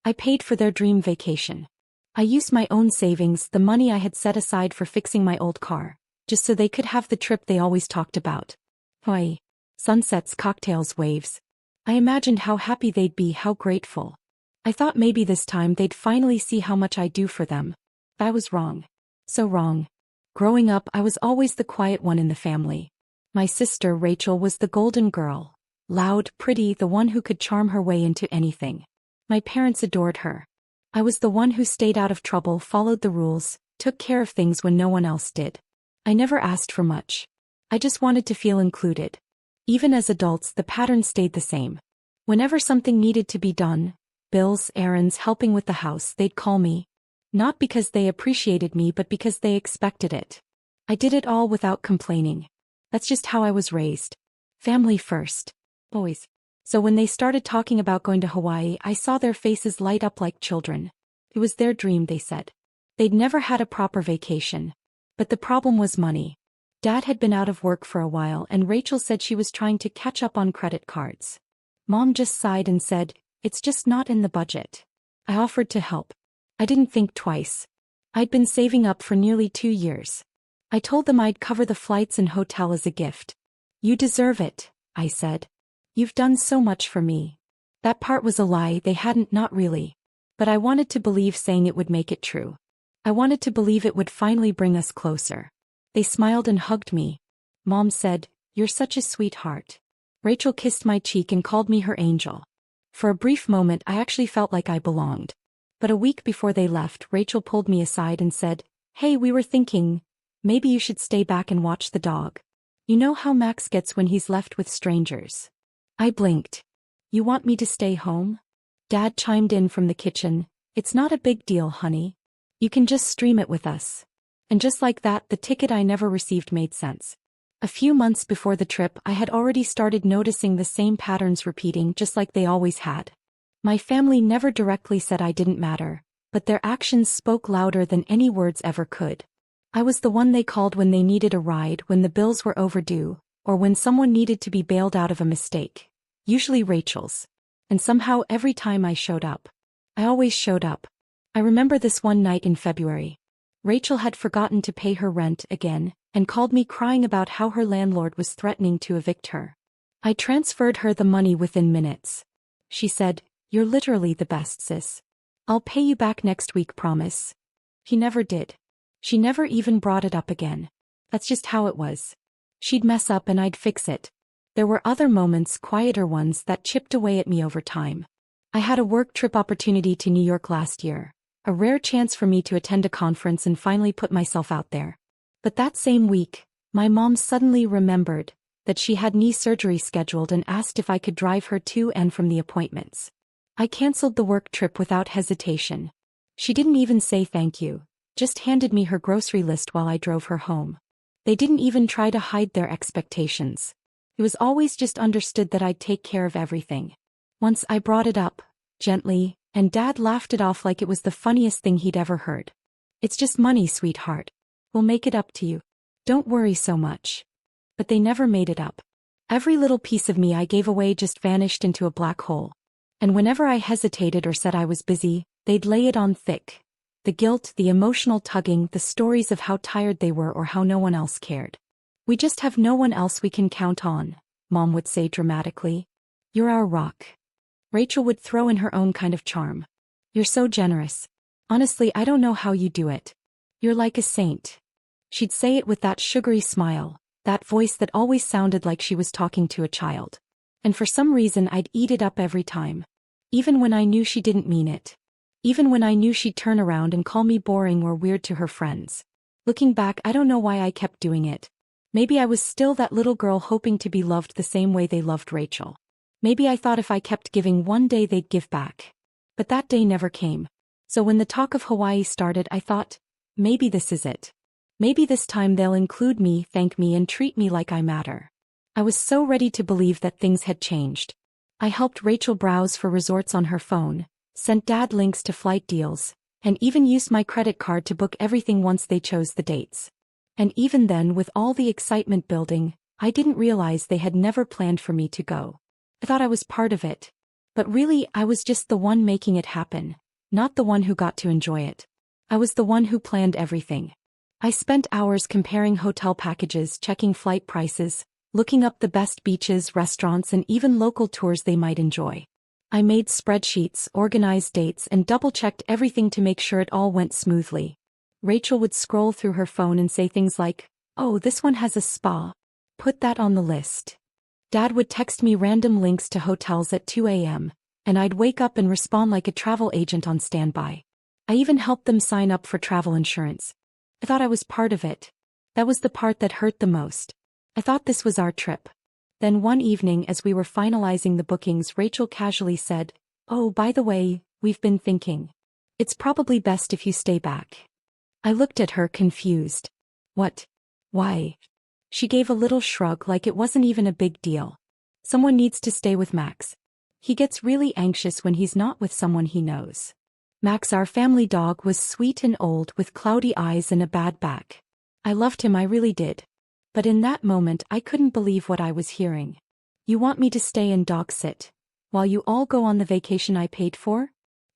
I paid for their dream vacation. I used my own savings, the money I had set aside for fixing my old car, just so they could have the trip they always talked about. Hawaii. Sunsets, cocktails, waves. I imagined how happy they'd be, how grateful. I thought maybe this time they'd finally see how much I do for them. I was wrong. So wrong. Growing up, I was always the quiet one in the family. My sister, Rachel, was the golden girl. Loud, pretty, the one who could charm her way into anything. My parents adored her. I was the one who stayed out of trouble, followed the rules, took care of things when no one else did. I never asked for much. I just wanted to feel included. Even as adults, the pattern stayed the same. Whenever something needed to be done, bills, errands, helping with the house, they'd call me. Not because they appreciated me, but because they expected it. I did it all without complaining. That's just how I was raised. Family first. Always. So when they started talking about going to Hawaii, I saw their faces light up like children. It was their dream, they said. They'd never had a proper vacation. But the problem was money. Dad had been out of work for a while, and Rachel said she was trying to catch up on credit cards. Mom just sighed and said, "It's just not in the budget." I offered to help. I didn't think twice. I'd been saving up for nearly 2 years. I told them I'd cover the flights and hotel as a gift. "You deserve it," I said. "You've done so much for me." That part was a lie, they hadn't, not really. But I wanted to believe, saying it would make it true. I wanted to believe it would finally bring us closer. They smiled and hugged me. Mom said, "You're such a sweetheart." Rachel kissed my cheek and called me her angel. For a brief moment, I actually felt like I belonged. But a week before they left, Rachel pulled me aside and said, "Hey, we were thinking, maybe you should stay back and watch the dog. You know how Max gets when he's left with strangers." I blinked. "You want me to stay home?" Dad chimed in from the kitchen, "It's not a big deal, honey. You can just stream it with us." And just like that, the ticket I never received made sense. A few months before the trip, I had already started noticing the same patterns repeating, just like they always had. My family never directly said I didn't matter, but their actions spoke louder than any words ever could. I was the one they called when they needed a ride, when the bills were overdue, or when someone needed to be bailed out of a mistake. Usually Rachel's. And somehow every time I showed up. I always showed up. I remember this one night in February. Rachel had forgotten to pay her rent again, and called me crying about how her landlord was threatening to evict her. I transferred her the money within minutes. She said, "You're literally the best, sis. I'll pay you back next week, promise." He never did. She never even brought it up again. That's just how it was. She'd mess up and I'd fix it. There were other moments, quieter ones, that chipped away at me over time. I had a work trip opportunity to New York last year, a rare chance for me to attend a conference and finally put myself out there. But that same week, my mom suddenly remembered that she had knee surgery scheduled and asked if I could drive her to and from the appointments. I canceled the work trip without hesitation. She didn't even say thank you, just handed me her grocery list while I drove her home. They didn't even try to hide their expectations. It was always just understood that I'd take care of everything. Once I brought it up, gently, and Dad laughed it off like it was the funniest thing he'd ever heard. "It's just money, sweetheart. We'll make it up to you. Don't worry so much." But they never made it up. Every little piece of me I gave away just vanished into a black hole. And whenever I hesitated or said I was busy, they'd lay it on thick. The guilt, the emotional tugging, the stories of how tired they were or how no one else cared. "We just have no one else we can count on," Mom would say dramatically. "You're our rock." Rachel would throw in her own kind of charm. "You're so generous. Honestly, I don't know how you do it. You're like a saint." She'd say it with that sugary smile, that voice that always sounded like she was talking to a child. And for some reason I'd eat it up every time. Even when I knew she didn't mean it. Even when I knew she'd turn around and call me boring or weird to her friends. Looking back, I don't know why I kept doing it. Maybe I was still that little girl hoping to be loved the same way they loved Rachel. Maybe I thought if I kept giving, one day they'd give back. But that day never came. So when the talk of Hawaii started, I thought, maybe this is it. Maybe this time they'll include me, thank me, and treat me like I matter. I was so ready to believe that things had changed. I helped Rachel browse for resorts on her phone, sent Dad links to flight deals, and even used my credit card to book everything once they chose the dates. And even then, with all the excitement building, I didn't realize they had never planned for me to go. I thought I was part of it. But really, I was just the one making it happen, not the one who got to enjoy it. I was the one who planned everything. I spent hours comparing hotel packages, checking flight prices, looking up the best beaches, restaurants, and even local tours they might enjoy. I made spreadsheets, organized dates, and double-checked everything to make sure it all went smoothly. Rachel would scroll through her phone and say things like, "Oh, this one has a spa. Put that on the list." Dad would text me random links to hotels at 2 a.m., and I'd wake up and respond like a travel agent on standby. I even helped them sign up for travel insurance. I thought I was part of it. That was the part that hurt the most. I thought this was our trip. Then one evening as we were finalizing the bookings, Rachel casually said, "Oh, by the way, we've been thinking. It's probably best if you stay back." I looked at her confused. "What? Why?" She gave a little shrug like it wasn't even a big deal. "Someone needs to stay with Max. He gets really anxious when he's not with someone he knows." Max, our family dog, was sweet and old with cloudy eyes and a bad back. I loved him, I really did. But in that moment I couldn't believe what I was hearing. "You want me to stay and dog sit while you all go on the vacation I paid for?"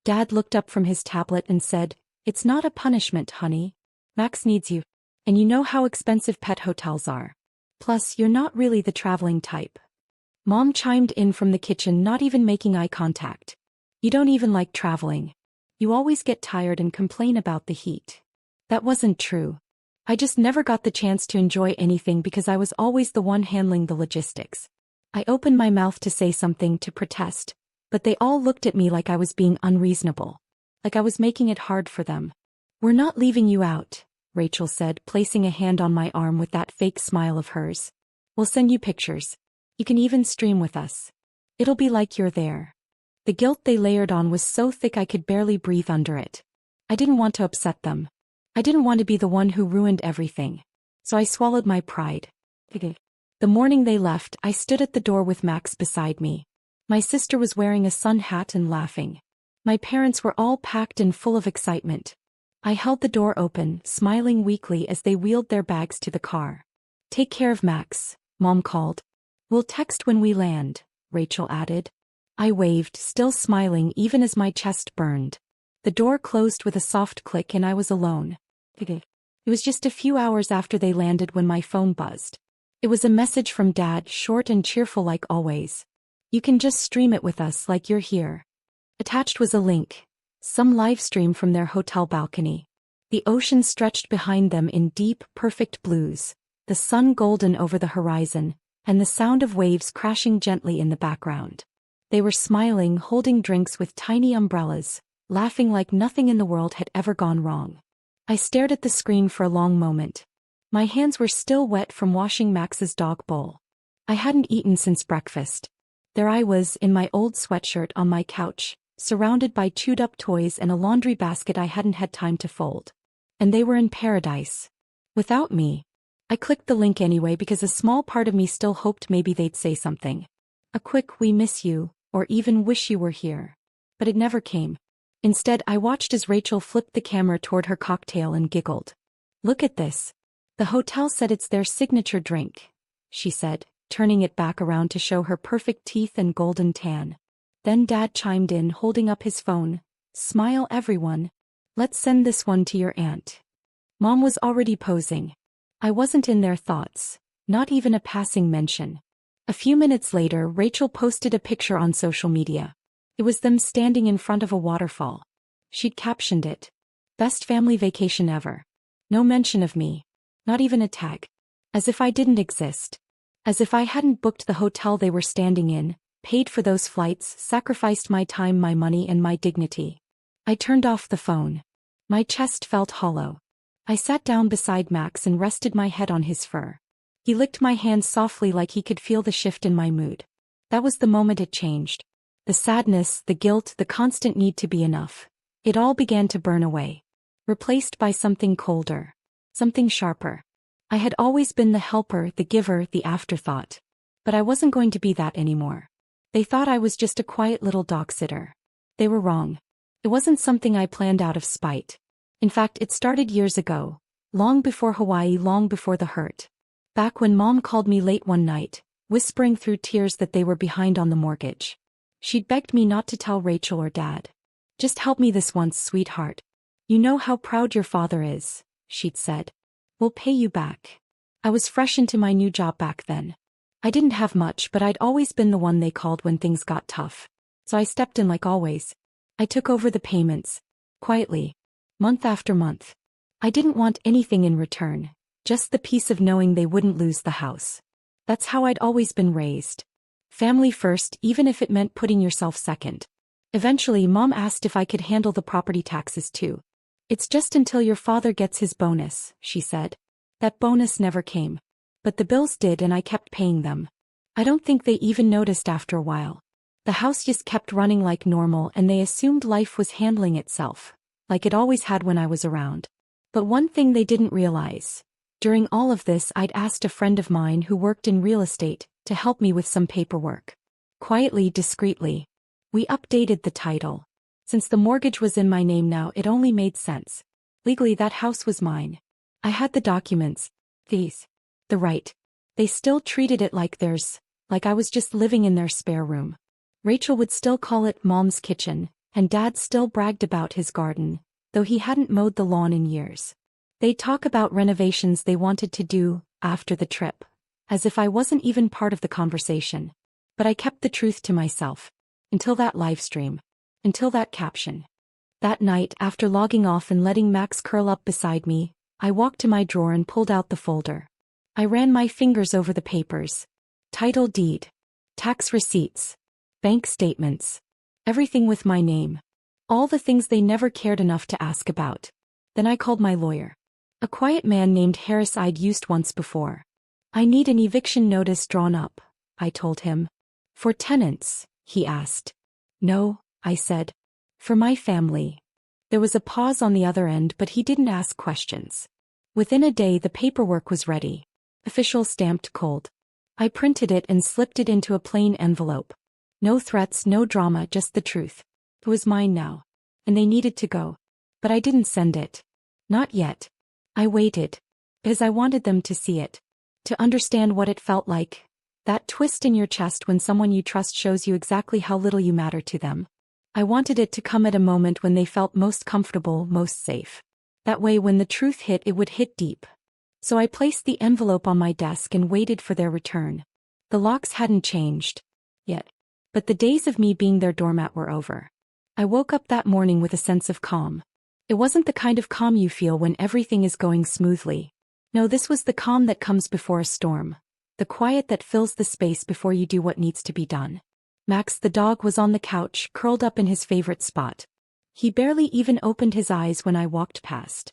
Dad looked up from his tablet and said, "It's not a punishment, honey. Max needs you. And you know how expensive pet hotels are. Plus, you're not really the traveling type." Mom chimed in from the kitchen, not even making eye contact. "You don't even like traveling. You always get tired and complain about the heat." That wasn't true. I just never got the chance to enjoy anything because I was always the one handling the logistics. I opened my mouth to say something, to protest, but they all looked at me like I was being unreasonable. Like I was making it hard for them. "We're not leaving you out," Rachel said, placing a hand on my arm with that fake smile of hers. "We'll send you pictures. You can even stream with us. It'll be like you're there." The guilt they layered on was so thick I could barely breathe under it. I didn't want to upset them. I didn't want to be the one who ruined everything. So I swallowed my pride. The morning they left, I stood at the door with Max beside me. My sister was wearing a sun hat and laughing. My parents were all packed and full of excitement. I held the door open, smiling weakly as they wheeled their bags to the car. "Take care of Max," Mom called. "We'll text when we land," Rachel added. I waved, still smiling even as my chest burned. The door closed with a soft click and I was alone. It was just a few hours after they landed when my phone buzzed. It was a message from Dad, short and cheerful like always. "You can just stream it with us like you're here." Attached was a link. Some live stream from their hotel balcony. The ocean stretched behind them in deep, perfect blues, the sun golden over the horizon, and the sound of waves crashing gently in the background. They were smiling, holding drinks with tiny umbrellas, laughing like nothing in the world had ever gone wrong. I stared at the screen for a long moment. My hands were still wet from washing Max's dog bowl. I hadn't eaten since breakfast. There I was, in my old sweatshirt on my couch, surrounded by chewed-up toys and a laundry basket I hadn't had time to fold. And they were in paradise. Without me. I clicked the link anyway because a small part of me still hoped maybe they'd say something. A quick "we miss you," or even "wish you were here." But it never came. Instead, I watched as Rachel flipped the camera toward her cocktail and giggled. "Look at this. The hotel said it's their signature drink," she said, turning it back around to show her perfect teeth and golden tan. Then Dad chimed in, holding up his phone. "Smile, everyone. Let's send this one to your aunt." Mom was already posing. I wasn't in their thoughts, not even a passing mention. A few minutes later, Rachel posted a picture on social media. It was them standing in front of a waterfall. She'd captioned it, "Best family vacation ever." No mention of me. Not even a tag. As if I didn't exist. As if I hadn't booked the hotel they were standing in, paid for those flights, sacrificed my time, my money, and my dignity. I turned off the phone. My chest felt hollow. I sat down beside Max and rested my head on his fur. He licked my hand softly like he could feel the shift in my mood. That was the moment it changed. The sadness, the guilt, the constant need to be enough. It all began to burn away. Replaced by something colder. Something sharper. I had always been the helper, the giver, the afterthought. But I wasn't going to be that anymore. They thought I was just a quiet little dog sitter. They were wrong. It wasn't something I planned out of spite. In fact, it started years ago. Long before Hawaii, long before the hurt. Back when Mom called me late one night, whispering through tears that they were behind on the mortgage. She'd begged me not to tell Rachel or Dad. Just help me this once, sweetheart. You know how proud your father is, she'd said. We'll pay you back. I was fresh into my new job back then. I didn't have much, but I'd always been the one they called when things got tough. So I stepped in like always. I took over the payments. Quietly. Month after month. I didn't want anything in return. Just the peace of knowing they wouldn't lose the house. That's how I'd always been raised. Family first, even if it meant putting yourself second. Eventually, Mom asked if I could handle the property taxes too. It's just until your father gets his bonus, she said. That bonus never came. But the bills did, and I kept paying them. I don't think they even noticed after a while. The house just kept running like normal, and they assumed life was handling itself, like it always had when I was around. But one thing they didn't realize. During all of this, I'd asked a friend of mine who worked in real estate to help me with some paperwork. Quietly, discreetly. We updated the title. Since the mortgage was in my name now, it only made sense. Legally, that house was mine. I had the documents. The right. They still treated it like theirs, like I was just living in their spare room. Rachel would still call it Mom's kitchen, and Dad still bragged about his garden, though he hadn't mowed the lawn in years. They'd talk about renovations they wanted to do after the trip, as if I wasn't even part of the conversation. But I kept the truth to myself. Until that live stream. Until that caption. That night, after logging off and letting Max curl up beside me, I walked to my drawer and pulled out the folder. I ran my fingers over the papers. Title deed. Tax receipts. Bank statements. Everything with my name. All the things they never cared enough to ask about. Then I called my lawyer. A quiet man named Harris I'd used once before. I need an eviction notice drawn up, I told him. For tenants, he asked. No, I said. For my family. There was a pause on the other end, but he didn't ask questions. Within a day, the paperwork was ready. Official, stamped cold. I printed it and slipped it into a plain envelope. No threats, no drama, just the truth. It was mine now. And they needed to go. But I didn't send it. Not yet. I waited. Because I wanted them to see it. To understand what it felt like. That twist in your chest when someone you trust shows you exactly how little you matter to them. I wanted it to come at a moment when they felt most comfortable, most safe. That way, when the truth hit, it would hit deep. So I placed the envelope on my desk and waited for their return. The locks hadn't changed. Yet. But the days of me being their doormat were over. I woke up that morning with a sense of calm. It wasn't the kind of calm you feel when everything is going smoothly. No, this was the calm that comes before a storm. The quiet that fills the space before you do what needs to be done. Max the dog was on the couch, curled up in his favorite spot. He barely even opened his eyes when I walked past.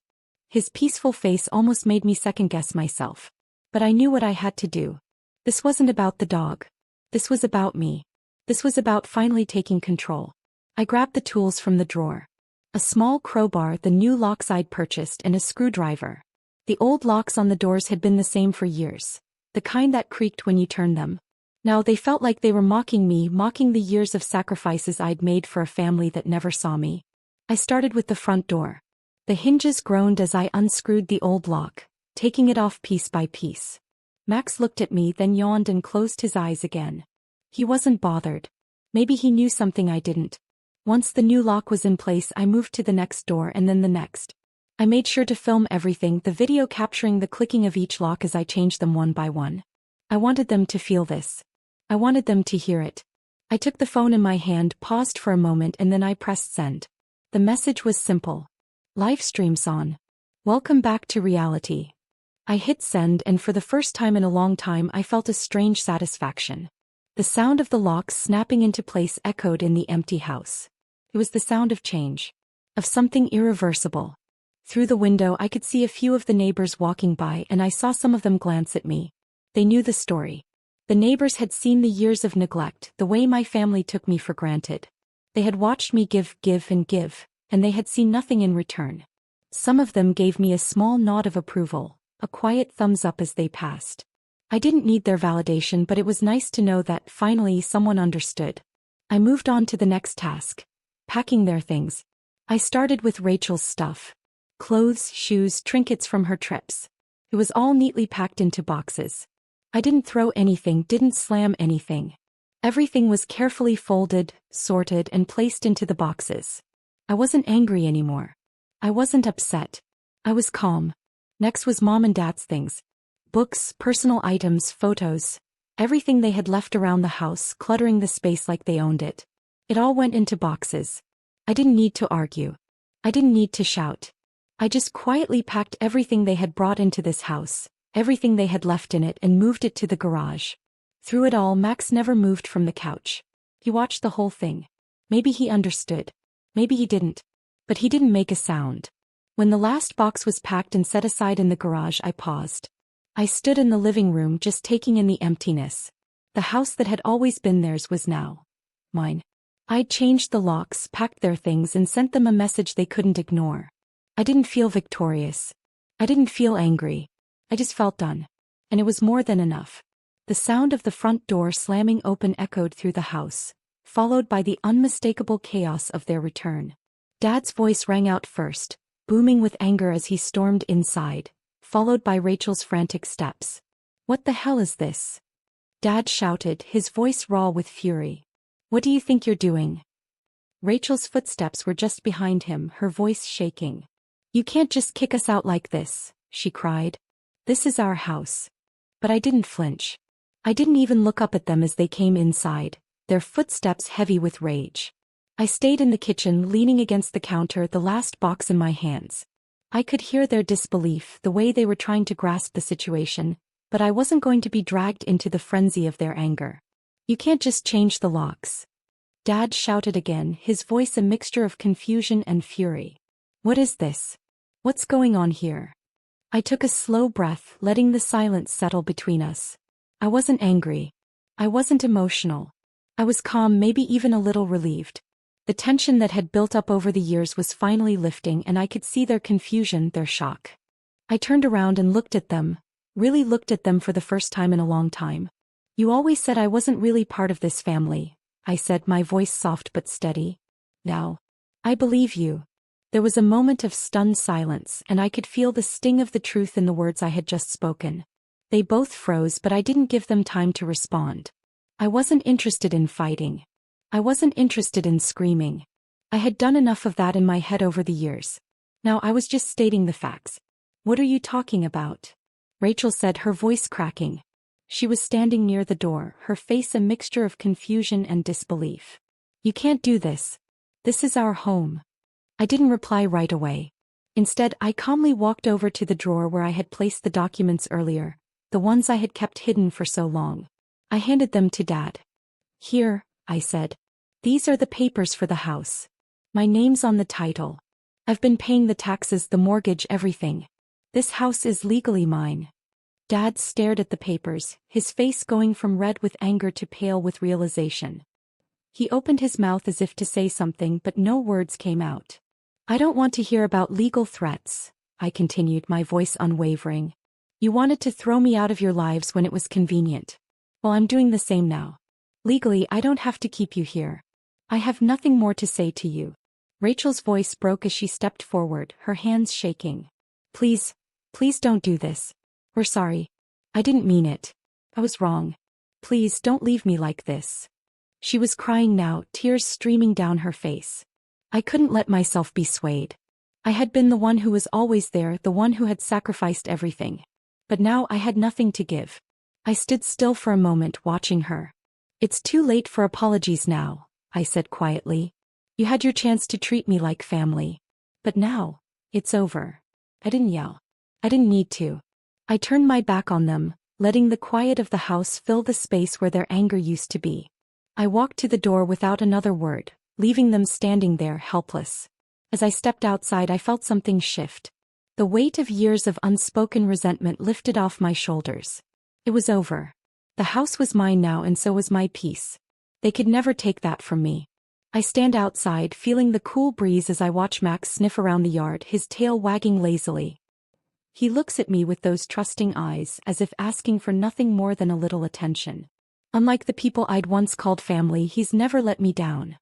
His peaceful face almost made me second-guess myself. But I knew what I had to do. This wasn't about the dog. This was about me. This was about finally taking control. I grabbed the tools from the drawer. A small crowbar, the new locks I'd purchased, and a screwdriver. The old locks on the doors had been the same for years. The kind that creaked when you turned them. Now they felt like they were mocking me, mocking the years of sacrifices I'd made for a family that never saw me. I started with the front door. The hinges groaned as I unscrewed the old lock, taking it off piece by piece. Max looked at me, then yawned and closed his eyes again. He wasn't bothered. Maybe he knew something I didn't. Once the new lock was in place, I moved to the next door and then the next. I made sure to film everything, the video capturing the clicking of each lock as I changed them one by one. I wanted them to feel this. I wanted them to hear it. I took the phone in my hand, paused for a moment, and then I pressed send. The message was simple. Live streams on. Welcome back to reality. I hit send, and for the first time in a long time I felt a strange satisfaction. The sound of the locks snapping into place echoed in the empty house. It was the sound of change. Of something irreversible. Through the window I could see a few of the neighbors walking by, and I saw some of them glance at me. They knew the story. The neighbors had seen the years of neglect, the way my family took me for granted. They had watched me give, and they had seen nothing in return. Some of them gave me a small nod of approval, a quiet thumbs up as they passed. I didn't need their validation, but it was nice to know that, finally, someone understood. I moved on to the next task. Packing their things. I started with Rachel's stuff. Clothes, shoes, trinkets from her trips. It was all neatly packed into boxes. I didn't throw anything, didn't slam anything. Everything was carefully folded, sorted, and placed into the boxes. I wasn't angry anymore. I wasn't upset. I was calm. Next was Mom and Dad's things. Books, personal items, photos. Everything they had left around the house, cluttering the space like they owned it. It all went into boxes. I didn't need to argue. I didn't need to shout. I just quietly packed everything they had brought into this house, everything they had left in it, and moved it to the garage. Through it all, Max never moved from the couch. He watched the whole thing. Maybe he understood. Maybe he didn't. But he didn't make a sound. When the last box was packed and set aside in the garage, I paused. I stood in the living room just taking in the emptiness. The house that had always been theirs was now mine. I'd changed the locks, packed their things, and sent them a message they couldn't ignore. I didn't feel victorious. I didn't feel angry. I just felt done. And it was more than enough. The sound of the front door slamming open echoed through the house, followed by the unmistakable chaos of their return. Dad's voice rang out first, booming with anger as he stormed inside, followed by Rachel's frantic steps. "What the hell is this?" Dad shouted, his voice raw with fury. "What do you think you're doing?" Rachel's footsteps were just behind him, her voice shaking. "You can't just kick us out like this," she cried. "This is our house." But I didn't flinch. I didn't even look up at them as they came inside, their footsteps heavy with rage. I stayed in the kitchen, leaning against the counter, the last box in my hands. I could hear their disbelief, the way they were trying to grasp the situation, but I wasn't going to be dragged into the frenzy of their anger. "You can't just change the locks." Dad shouted again, his voice a mixture of confusion and fury. "What is this? What's going on here?" I took a slow breath, letting the silence settle between us. I wasn't angry. I wasn't emotional. I was calm, maybe even a little relieved. The tension that had built up over the years was finally lifting, and I could see their confusion, their shock. I turned around and looked at them, really looked at them for the first time in a long time. "You always said I wasn't really part of this family," I said, my voice soft but steady. "Now, I believe you." There was a moment of stunned silence, and I could feel the sting of the truth in the words I had just spoken. They both froze, but I didn't give them time to respond. I wasn't interested in fighting. I wasn't interested in screaming. I had done enough of that in my head over the years. Now I was just stating the facts. "What are you talking about?" Rachel said, her voice cracking. She was standing near the door, her face a mixture of confusion and disbelief. "You can't do this. This is our home." I didn't reply right away. Instead, I calmly walked over to the drawer where I had placed the documents earlier, the ones I had kept hidden for so long. I handed them to Dad. "Here," I said. "These are the papers for the house. My name's on the title. I've been paying the taxes, the mortgage, everything. This house is legally mine." Dad stared at the papers, his face going from red with anger to pale with realization. He opened his mouth as if to say something, but no words came out. "I don't want to hear about legal threats," I continued, my voice unwavering. "You wanted to throw me out of your lives when it was convenient. Well, I'm doing the same now. Legally, I don't have to keep you here. I have nothing more to say to you." Rachel's voice broke as she stepped forward, her hands shaking. "Please, please don't do this. We're sorry. I didn't mean it. I was wrong. Please don't leave me like this." She was crying now, tears streaming down her face. I couldn't let myself be swayed. I had been the one who was always there, the one who had sacrificed everything. But now I had nothing to give. I stood still for a moment, watching her. "It's too late for apologies now," I said quietly. "You had your chance to treat me like family. But now, it's over." I didn't yell. I didn't need to. I turned my back on them, letting the quiet of the house fill the space where their anger used to be. I walked to the door without another word, leaving them standing there, helpless. As I stepped outside, I felt something shift. The weight of years of unspoken resentment lifted off my shoulders. It was over. The house was mine now, and so was my peace. They could never take that from me. I stand outside, feeling the cool breeze as I watch Max sniff around the yard, his tail wagging lazily. He looks at me with those trusting eyes, as if asking for nothing more than a little attention. Unlike the people I'd once called family, he's never let me down.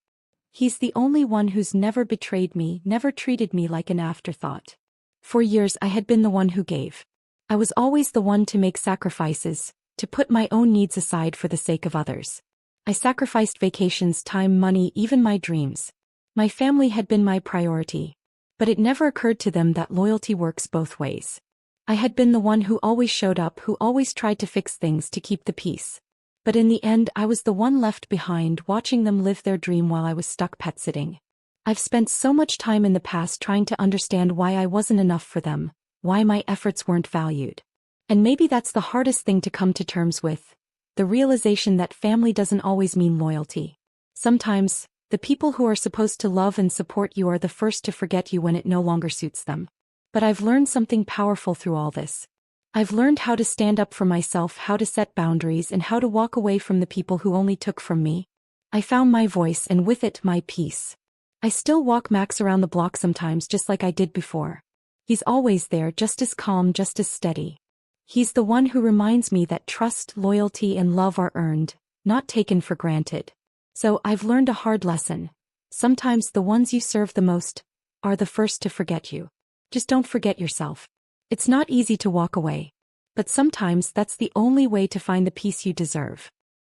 He's the only one who's never betrayed me, never treated me like an afterthought. For years I had been the one who gave. I was always the one to make sacrifices, to put my own needs aside for the sake of others. I sacrificed vacations, time, money, even my dreams. My family had been my priority. But it never occurred to them that loyalty works both ways. I had been the one who always showed up, who always tried to fix things to keep the peace. But in the end, I was the one left behind, watching them live their dream while I was stuck pet-sitting. I've spent so much time in the past trying to understand why I wasn't enough for them, why my efforts weren't valued. And maybe that's the hardest thing to come to terms with, the realization that family doesn't always mean loyalty. Sometimes, the people who are supposed to love and support you are the first to forget you when it no longer suits them. But I've learned something powerful through all this. I've learned how to stand up for myself, how to set boundaries, and how to walk away from the people who only took from me. I found my voice, and with it, my peace. I still walk Max around the block sometimes, just like I did before. He's always there, just as calm, just as steady. He's the one who reminds me that trust, loyalty, and love are earned, not taken for granted. So I've learned a hard lesson. Sometimes the ones you serve the most are the first to forget you. Just don't forget yourself. It's not easy to walk away. But sometimes that's the only way to find the peace you deserve.